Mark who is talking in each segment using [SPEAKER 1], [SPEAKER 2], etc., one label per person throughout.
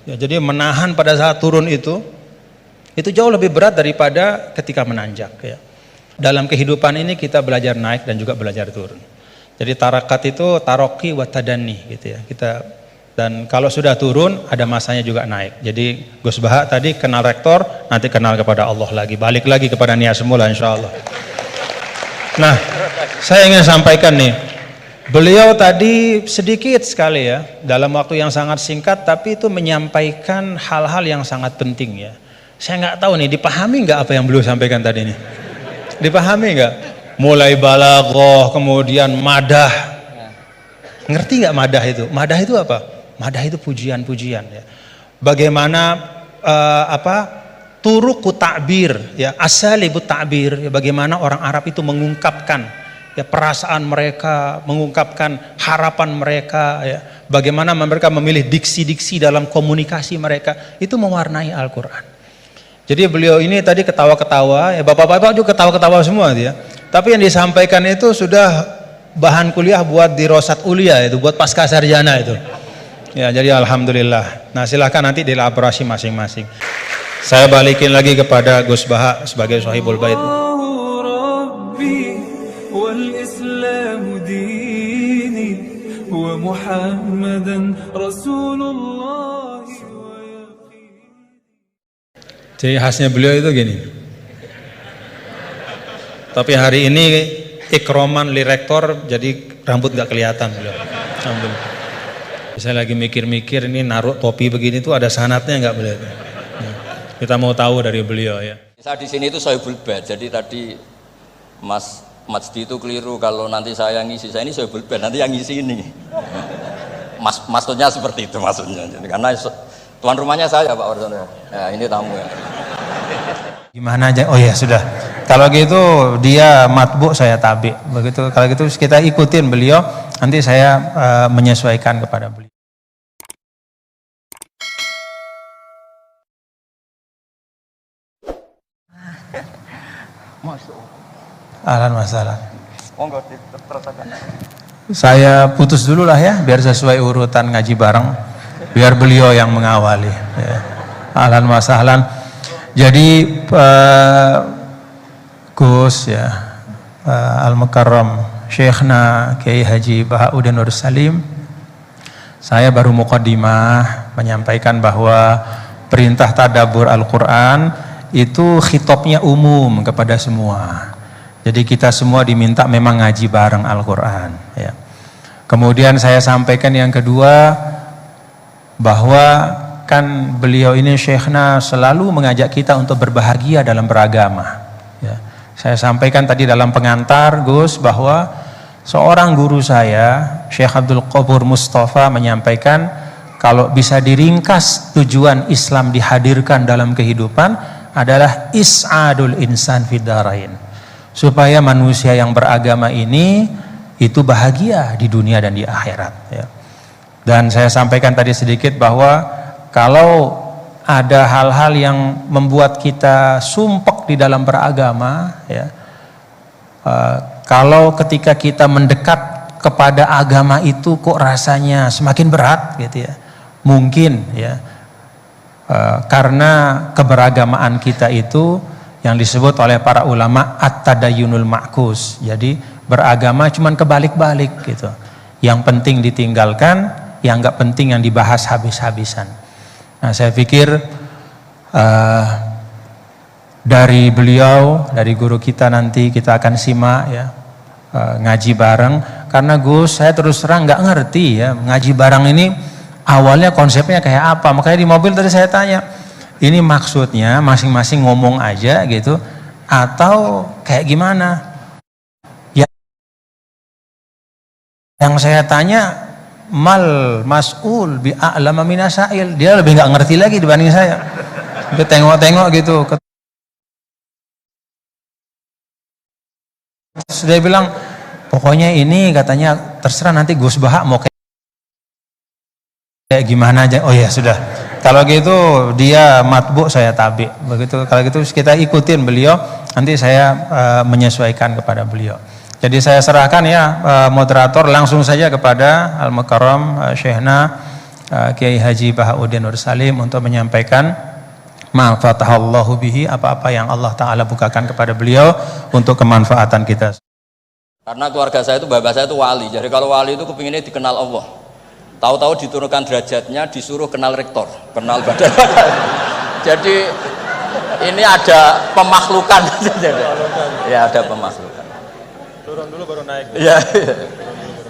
[SPEAKER 1] Ya, jadi menahan pada saat turun itu jauh lebih berat daripada ketika menanjak. Ya. Dalam kehidupan ini kita belajar naik dan juga belajar turun. Jadi tarakat itu taroki wa tadani gitu ya. Dan kalau sudah turun ada masanya juga naik. Jadi Gus Baha tadi kenal rektor, nanti kenal kepada Allah lagi, balik lagi kepada niat semula insyaallah. Nah, saya ingin sampaikan nih, beliau tadi sedikit sekali ya, dalam waktu yang sangat singkat, tapi itu menyampaikan hal-hal yang sangat penting ya. Saya nggak tahu nih, dipahami nggak apa yang beliau sampaikan tadi nih? Dipahami nggak? Mulai balaghah, kemudian madah. Ngerti nggak madah itu? Madah itu apa? Madah itu pujian-pujian ya. Bagaimana turuku ta'bir ya, asalibu ta'bir ya, bagaimana orang Arab itu mengungkapkan ya perasaan mereka, mengungkapkan harapan mereka ya, bagaimana mereka memilih diksi-diksi dalam komunikasi mereka, itu mewarnai Al-Qur'an. Jadi beliau ini tadi ketawa-ketawa ya, bapak-bapak juga ketawa-ketawa semua ya. Tapi yang disampaikan itu sudah bahan kuliah buat dirosat ulia, itu buat pasca sarjana itu. Ya, jadi alhamdulillah. Nah, silahkan nanti dielaborasi masing-masing. Saya balikin lagi kepada Gus Baha sebagai Sohibul Bait. Jadi khasnya beliau itu gini. Tapi hari ini ikroman li rektor, jadi rambut gak kelihatan beliau. Alhamdulillah. Saya lagi mikir-mikir ini naruh topi begini tuh ada sanatnya nggak beliau? Kita mau tahu dari beliau ya.
[SPEAKER 2] Saya di sini itu Sohibul Bait. Jadi tadi Mas Majdi itu keliru kalau nanti saya ngisi. Saya ini Sohibul Bait, nanti yang ngisi ini. Maksudnya seperti itu maksudnya. Jadi, karena tuan rumahnya saya Pak Warsono. Ya, ini tamu ya.
[SPEAKER 1] Gimana aja? Oh ya sudah. Kalau gitu dia matbu, saya tabi. Begitu. Kalau gitu kita ikutin beliau. Nanti saya menyesuaikan kepada beliau. Ahlan masalah. Saya putus dulu lah ya, biar sesuai urutan ngaji bareng, biar beliau yang mengawali. Ya. Ahlan wasahlan. Jadi Gus ya, Al-Mukarram Syekhna Kiai Haji Bahauddin Nur Salim, saya baru muqaddimah menyampaikan bahwa perintah tadabbur Al-Quran itu khitabnya umum kepada semua. Jadi kita semua diminta memang ngaji bareng Al-Quran ya. Kemudian saya sampaikan yang kedua, bahwa kan beliau ini Syekhna selalu mengajak kita untuk berbahagia dalam beragama ya. Saya sampaikan tadi dalam pengantar Gus, bahwa seorang guru saya Syekh Abdul Qobur Mustafa menyampaikan, kalau bisa diringkas tujuan Islam dihadirkan dalam kehidupan adalah is'adul insan fid darain, supaya manusia yang beragama ini itu bahagia di dunia dan di akhirat ya. Dan saya sampaikan tadi sedikit bahwa kalau ada hal-hal yang membuat kita sumpek di dalam beragama ya, kalau ketika kita mendekat kepada agama itu kok rasanya semakin berat gitu ya, mungkin ya karena keberagamaan kita itu yang disebut oleh para ulama at-tadayyunul ma'kus. Jadi beragama cuman kebalik-balik gitu. Yang penting ditinggalkan, yang enggak penting yang dibahas habis-habisan. Nah, saya pikir dari beliau, dari guru kita nanti kita akan simak ya, ngaji bareng. Karena Gus, saya terus terang nggak ngerti ya ngaji bareng ini awalnya konsepnya kayak apa. Makanya di mobil tadi saya tanya, ini maksudnya masing-masing ngomong aja gitu atau kayak gimana? Yang saya tanya, mal mas'ul bi a'lama minasail, dia lebih nggak ngerti lagi dibanding saya. Dia tengok-tengok gitu. Dia bilang, pokoknya ini katanya terserah nanti Gus Baha mau kayak gimana aja. Oh ya sudah. Kalau gitu dia matbu, saya tabi. Begitu. Kalau gitu kita ikutin beliau. Nanti saya menyesuaikan kepada beliau. Jadi saya serahkan ya moderator langsung saja kepada Al-Mukarram Syekhna Kiai Haji Bahauddin Nur Salim untuk menyampaikan ma fatahallahu bihi, apa-apa yang Allah Ta'ala bukakan kepada beliau untuk kemanfaatan kita.
[SPEAKER 2] Karena keluarga saya itu, bapak saya itu wali, jadi kalau wali itu kepinginnya dikenal Allah. Tahu-tahu diturunkan derajatnya, disuruh kenal rektor, kenal badan. Jadi ini ada pemakhlukan. Ya, ada pemakhlukan.
[SPEAKER 1] Turun dulu baru naik.
[SPEAKER 2] Ya.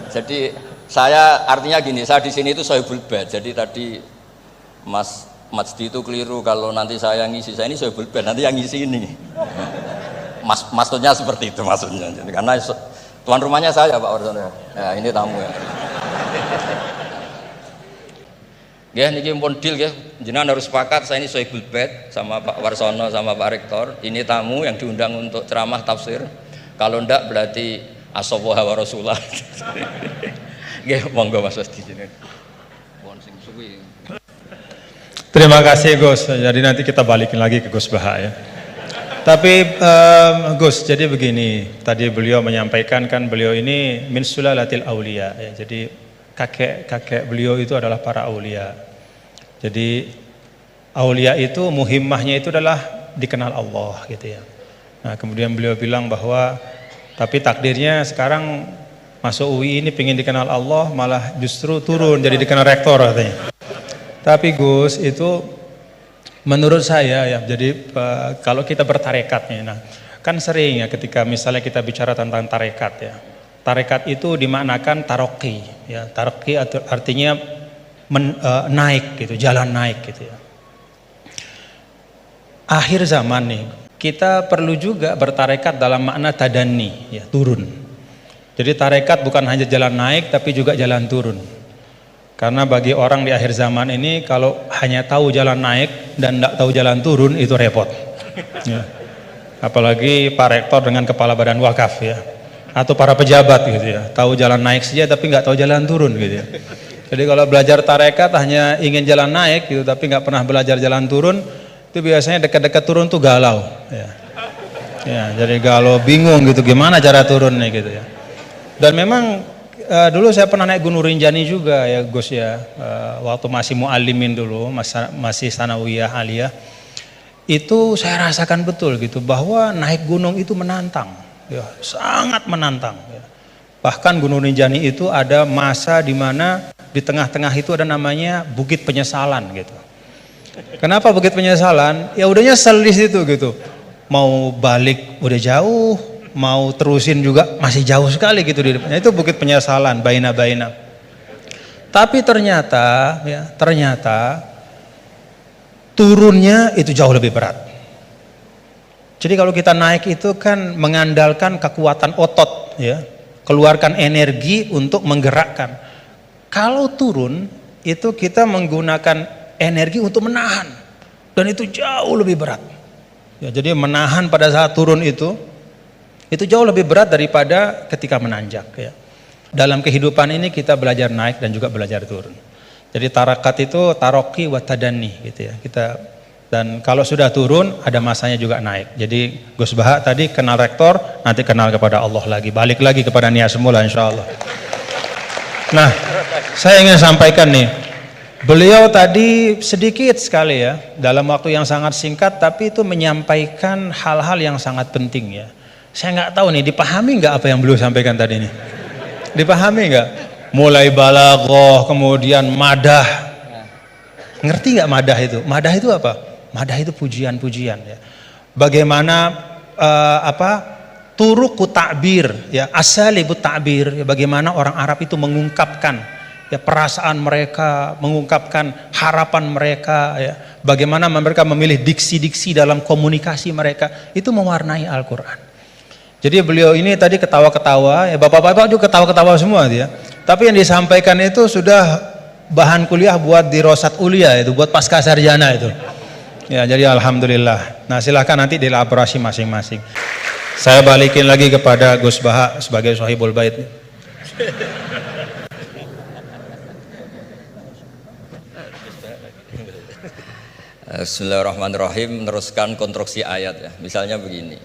[SPEAKER 2] Jadi saya artinya gini, saya di sini itu Sohibul Bait. Jadi tadi Mas Majdi itu keliru kalau nanti saya ngisi, saya ini Sohibul Bait, nanti yang ngisi ini. Maksudnya seperti itu maksudnya. Jadi, karena tuan rumahnya saya Pak Warsono. Ya, ini tamu ya. Ya, niki pun deal ya. Jenengan harus sepakat, saya ini Sohibul Bait sama Pak Warsono sama Pak Rektor. Ini tamu yang diundang untuk ceramah tafsir. Kalau ndak berarti asawaha wa rasulah. Nggih, monggo Mas Wasti sini.
[SPEAKER 1] Terima kasih Gus. Jadi nanti kita balikin lagi ke Gus Baha ya. Tapi Gus, jadi begini, tadi beliau menyampaikan kan beliau ini min sulalatil aulia ya. Jadi kakek beliau itu adalah para aulia. Jadi aulia itu muhimmahnya itu adalah dikenal Allah gitu ya. Nah, kemudian beliau bilang bahwa tapi takdirnya sekarang masuk UI ini pengen dikenal Allah malah justru turun jadi dikenal rektor katanya. Tapi Gus itu menurut saya ya, jadi kalau kita bertarekatnya, nah kan sering ya ketika misalnya kita bicara tentang tarekat ya, tarekat itu dimaknakan taroki ya, taroki artinya naik gitu, jalan naik gitu ya. Akhir zaman nih, kita perlu juga bertarekat dalam makna tadani ya, turun. Jadi tarekat bukan hanya jalan naik tapi juga jalan turun. Karena bagi orang di akhir zaman ini kalau hanya tahu jalan naik dan tidak tahu jalan turun itu repot ya. Apalagi Pak Rektor dengan kepala badan wakaf ya, atau para pejabat gitu ya, tahu jalan naik saja tapi nggak tahu jalan turun gitu ya. Jadi kalau belajar tarekat hanya ingin jalan naik gitu tapi nggak pernah belajar jalan turun, itu biasanya dekat-dekat turun tuh galau ya. Ya, jadi galau, bingung gitu gimana cara turunnya gitu ya. Dan memang dulu saya pernah naik Gunung Rinjani juga ya Gus ya, waktu masih mu'allimin dulu, masih sanawiyah aliyah, itu saya rasakan betul gitu bahwa naik gunung itu menantang ya, sangat menantang ya. Bahkan Gunung Rinjani itu ada masa di mana di tengah-tengah itu ada namanya Bukit Penyesalan gitu. Kenapa Bukit Penyesalan? Ya udah nyesel di situ gitu, mau balik udah jauh, mau terusin juga masih jauh sekali gitu di depannya. Itu Bukit Penyesalan, baina. Tapi ternyata turunnya itu jauh lebih berat. Jadi kalau kita naik itu kan mengandalkan kekuatan otot ya, keluarkan energi untuk menggerakkan. Kalau turun itu kita menggunakan energi untuk menahan, dan itu jauh lebih berat ya. Jadi menahan pada saat turun itu jauh lebih berat daripada ketika menanjak ya. Dalam kehidupan ini kita belajar naik dan juga belajar turun. Jadi tarakat itu taroki wa tadani gitu ya. Dan kalau sudah turun ada masanya juga naik. Jadi Gus Baha tadi kenal rektor, nanti kenal kepada Allah lagi, balik lagi kepada niat semula insyaallah. Nah, saya ingin sampaikan nih, beliau tadi sedikit sekali ya, dalam waktu yang sangat singkat, tapi itu menyampaikan hal-hal yang sangat penting ya. Saya nggak tahu nih, dipahami nggak apa yang beliau sampaikan tadi nih? Dipahami nggak? Mulai balaghah, kemudian madah. Ngerti nggak madah itu? Madah itu apa? Madah itu pujian-pujian ya. Bagaimana turuku ta'bir ya, asalibut ta'bir ya, bagaimana orang Arab itu mengungkapkan ya perasaan mereka, mengungkapkan harapan mereka ya, bagaimana mereka memilih diksi-diksi dalam komunikasi mereka, itu mewarnai Al-Qur'an. Jadi beliau ini tadi ketawa-ketawa ya, bapak-bapak juga ketawa-ketawa semua ya. Tapi yang disampaikan itu sudah bahan kuliah buat di Rosat Ulia itu, buat pasca sarjana itu. Ya, jadi alhamdulillah. Nah, silahkan nanti dielaborasi masing-masing. Saya balikin lagi kepada Gus Baha sebagai Sohibul Bait.
[SPEAKER 2] Bismillahirrahmanirrahim. Meneruskan konstruksi ayat ya. Misalnya begini,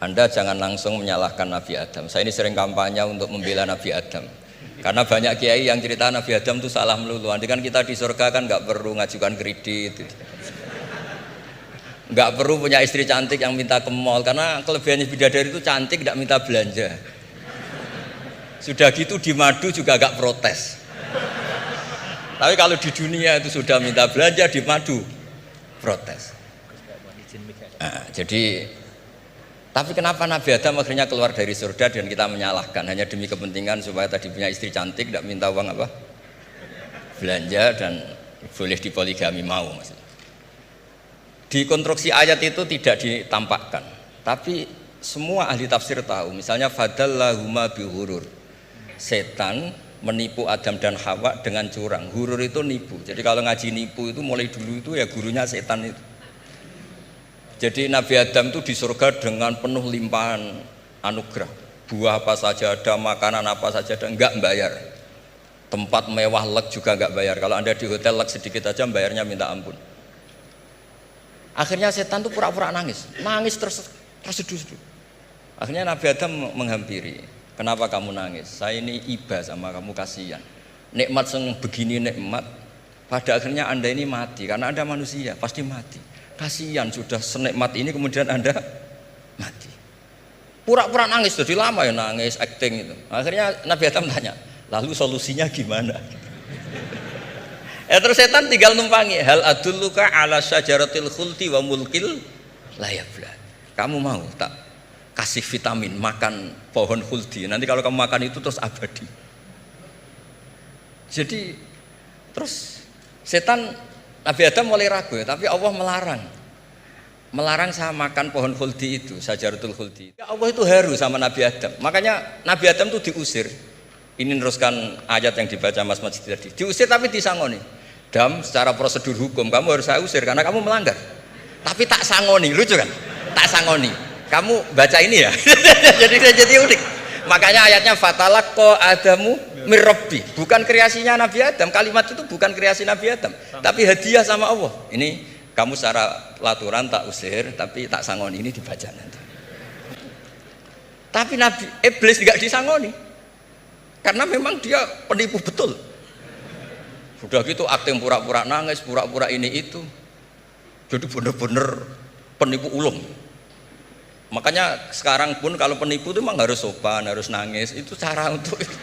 [SPEAKER 2] Anda jangan langsung menyalahkan Nabi Adam. Saya ini sering kampanye untuk membela Nabi Adam. Karena banyak kiai yang cerita Nabi Adam itu salah melulu. Nanti kan kita di surga kan nggak perlu ngajukan kredit, nggak perlu punya istri cantik yang minta ke mall. Karena kelebihannya bidadari itu cantik, nggak minta belanja. Sudah gitu di madu juga nggak protes. Tapi kalau di dunia itu sudah minta belanja, di madu protes. Nah, jadi tapi kenapa Nabi Adam akhirnya keluar dari surga dan kita menyalahkan hanya demi kepentingan supaya tadi punya istri cantik, tidak minta uang apa belanja dan boleh dipoligami mau maksudnya. Di konstruksi ayat itu tidak ditampakkan, tapi semua ahli tafsir tahu. Misalnya fadallahuma bihurur, setan menipu Adam dan Hawa dengan curang. Hurur itu nipu. Jadi kalau ngaji nipu itu mulai dulu itu ya gurunya setan itu. Jadi Nabi Adam itu di surga dengan penuh limpahan anugerah. Buah apa saja ada, makanan apa saja ada, enggak bayar. Tempat mewah leg juga enggak bayar. Kalau Anda di hotel leg sedikit aja bayarnya minta ampun. Akhirnya setan itu pura-pura nangis terseduh-seduh. Akhirnya Nabi Adam menghampiri. Kenapa kamu nangis? Saya ini iba sama kamu, kasihan. Nikmat begini nikmat, pada akhirnya Anda ini mati. Karena Anda manusia, pasti mati. Kasihan sudah senikmat ini kemudian Anda mati. Pura-pura nangis, jadi lama ya nangis, acting itu. Akhirnya Nabi Adam tanya, lalu solusinya gimana? Terus setan tinggal numpangi. Hal adulluka ala syajaratil khuldi wa mulkil la yafla. Kamu mau tak kasih vitamin, makan pohon khuldi. Nanti kalau kamu makan itu terus abadi. Jadi terus setan, Nabi Adam mulai ragu ya, tapi Allah melarang saya makan pohon khuldi itu, syajaratul khuldi. Ya Allah itu haru sama Nabi Adam. Makanya Nabi Adam itu diusir. Ini meneruskan ayat yang dibaca Mas Majid tadi. Diusir tapi disangoni. Dam, secara prosedur hukum kamu harus saya usir karena kamu melanggar. Tapi tak sangoni, lucu kan? Tak sangoni. Kamu baca ini ya. jadi unik. Makanya ayatnya fatalaqqa Adamu mir Rabbi, bukan kreasinya Nabi Adam. Kalimat itu bukan kreasi Nabi Adam, tapi hadiah sama Allah. Ini kamu secara laturan tak usir, tapi tak sangoni, ini dibaca nanti. Tapi Nabi Iblis tidak disangoni, karena memang dia penipu betul. Sudah gitu akting pura-pura nangis, pura-pura ini itu, jadi benar-benar penipu ulung. Makanya sekarang pun kalau penipu itu memang harus sopan, harus nangis, itu cara untuk itu.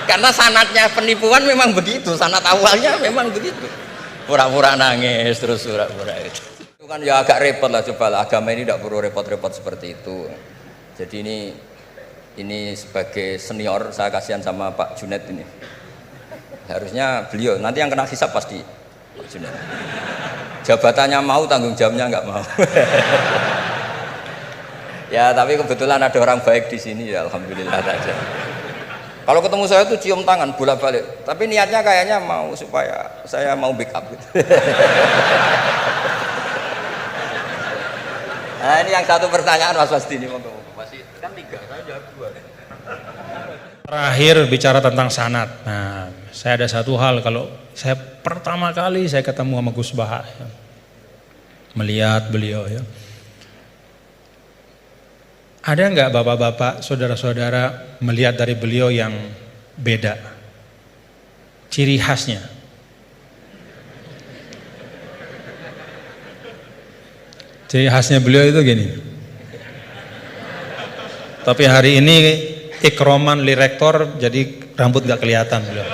[SPEAKER 2] Karena sanatnya penipuan memang begitu, sanat awalnya memang begitu. Pura-pura nangis, terus pura-pura itu. Itu kan ya agak repot lah, coba lah. Agama ini tidak perlu repot-repot seperti itu. Jadi ini sebagai senior saya kasihan sama Pak Junet ini. Harusnya beliau, nanti yang kena hisab pasti Pak Junet. Jabatannya mau, tanggung jawabnya nggak mau. Ya tapi kebetulan ada orang baik di sini ya, alhamdulillah saja. Kalau ketemu saya tuh cium tangan bolak-balik, tapi niatnya kayaknya mau supaya saya mau backup gitu. Nah ini yang satu pertanyaan Mas Pasti ini masih kan 3, saya jawab 2.
[SPEAKER 1] Terakhir bicara tentang sanad. Nah, saya ada satu hal, kalau saya pertama kali saya ketemu sama Gus Baha, ya, melihat beliau ya. Ada nggak bapak-bapak, saudara-saudara melihat dari beliau yang beda? Ciri khasnya? Ciri khasnya beliau itu gini. Tapi hari ini ikroman li rektor, jadi rambut nggak kelihatan beliau.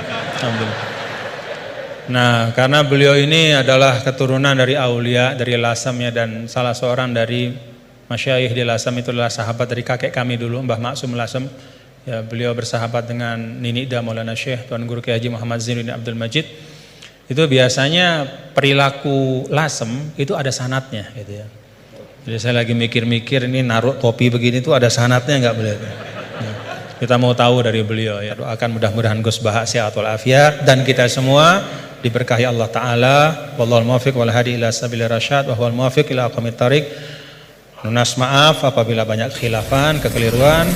[SPEAKER 1] Nah, karena beliau ini adalah keturunan dari aulia, dari Lasem ya, dan salah seorang dari Masyayikh di Lasem itu adalah sahabat dari kakek kami dulu, Mbah Maksum Lasem. Ya, beliau bersahabat dengan Nini Da Maulana Syekh Tuan Guru Kiai Haji Muhammad Zainuddin Abdul Majid. Itu biasanya perilaku Lasem itu ada sanatnya gitu ya. Jadi saya lagi mikir-mikir ini naruh topi begini tuh ada sanatnya enggak beliau? Ya. Kita mau tahu dari beliau ya. Doakan mudah-mudahan Gus Baha sehat walafiat dan kita semua diberkahi Allah Ta'ala. Wallahul muwaffiq wal hadi ila sabilir rasyad wa huwal muwaffiq ila aqwamit thariq. Lunas maaf apabila banyak khilafan, kekeliruan.